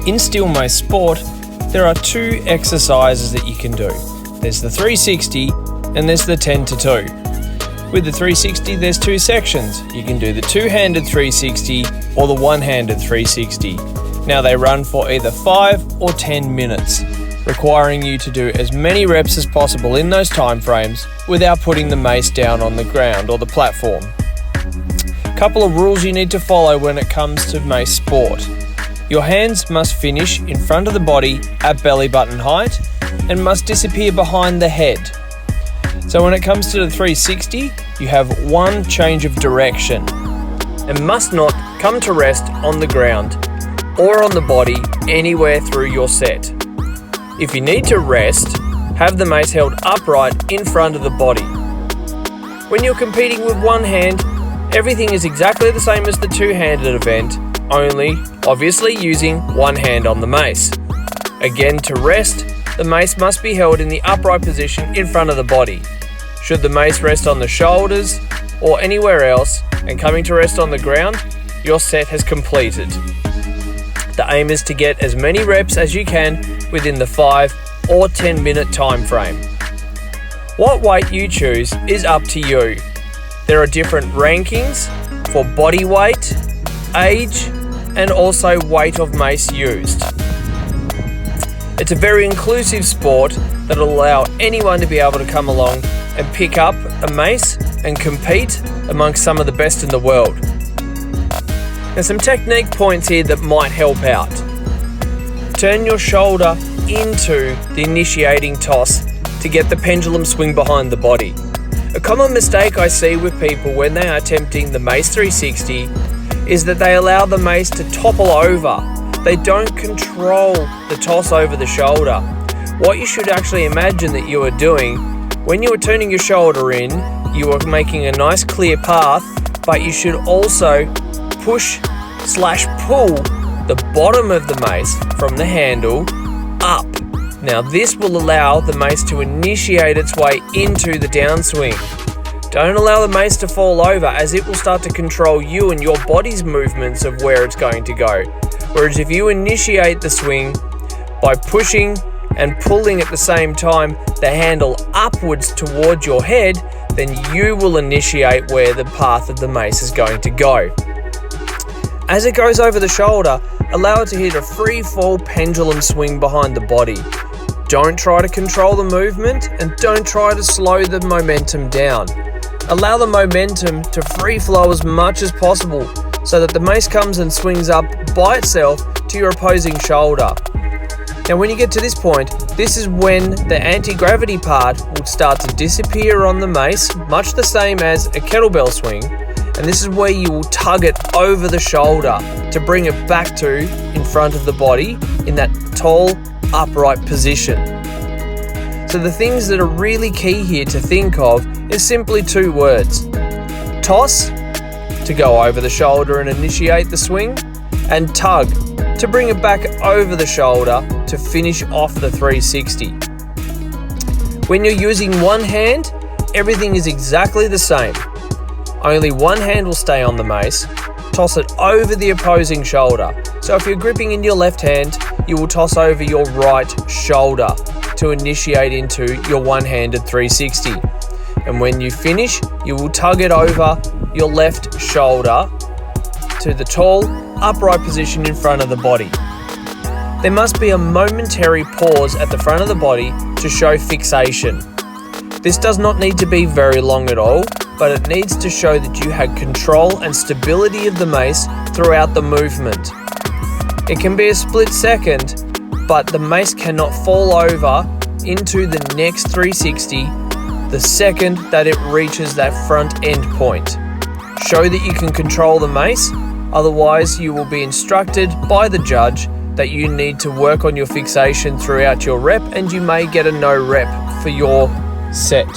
In Steel Mace Sport, there are two exercises that you can do. There's the 360 and there's the 10 to 2. With the 360, there's two sections. You can do the two-handed 360 or the one-handed 360. Now they run for either 5 or 10 minutes, requiring you to do as many reps as possible in those time frames without putting the mace down on the ground or the platform. Couple of rules you need to follow when it comes to mace sport. Your hands must finish in front of the body at belly button height and must disappear behind the head. So when it comes to the 360, you have one change of direction and must not come to rest on the ground or on the body anywhere through your set. If you need to rest, have the mace held upright in front of the body. When you're competing with one hand, everything is exactly the same as the two-handed event, only obviously using one hand on the mace. Again, to rest, the mace must be held in the upright position in front of the body. Should the mace rest on the shoulders or anywhere else and coming to rest on the ground, your set has completed. The aim is to get as many reps as you can within the 5 or 10 minute time frame. What weight you choose is up to you. There are different rankings for body weight, age, and also weight of mace used. It's a very inclusive sport that will allow anyone to be able to come along and pick up a mace and compete amongst some of the best in the world. There's some technique points here that might help out. Turn your shoulder into the initiating toss to get the pendulum swing behind the body. A common mistake I see with people when they are attempting the Mace 360 is that they allow the mace to topple over. They don't control the toss over the shoulder. What you should actually imagine that you are doing, when you are turning your shoulder in, you are making a nice clear path, but you should also push/pull the bottom of the mace from the handle up. Now this will allow the mace to initiate its way into the downswing. Don't allow the mace to fall over, as it will start to control you and your body's movements of where it's going to go. Whereas if you initiate the swing by pushing and pulling at the same time the handle upwards towards your head, then you will initiate where the path of the mace is going to go. As it goes over the shoulder, allow it to hit a free fall pendulum swing behind the body. Don't try to control the movement and don't try to slow the momentum down. Allow the momentum to free flow as much as possible so that the mace comes and swings up by itself to your opposing shoulder. Now when you get to this point, this is when the anti-gravity part will start to disappear on the mace, much the same as a kettlebell swing, and this is where you will tug it over the shoulder to bring it back to in front of the body in that tall, upright position. So the things that are really key here to think of is simply two words. Toss, to go over the shoulder and initiate the swing, and tug, to bring it back over the shoulder to finish off the 360. When you're using one hand, everything is exactly the same. Only one hand will stay on the mace. Toss it over the opposing shoulder. So if you're gripping in your left hand, you will toss over your right shoulder to initiate into your one-handed 360. And when you finish, you will tug it over your left shoulder to the tall, upright position in front of the body. There must be a momentary pause at the front of the body to show fixation. This does not need to be very long at all, but it needs to show that you had control and stability of the mace throughout the movement. It can be a split second, but the mace cannot fall over into the next 360 the second that it reaches that front end point. Show that you can control the mace, otherwise you will be instructed by the judge that you need to work on your fixation throughout your rep and you may get a no rep for your set.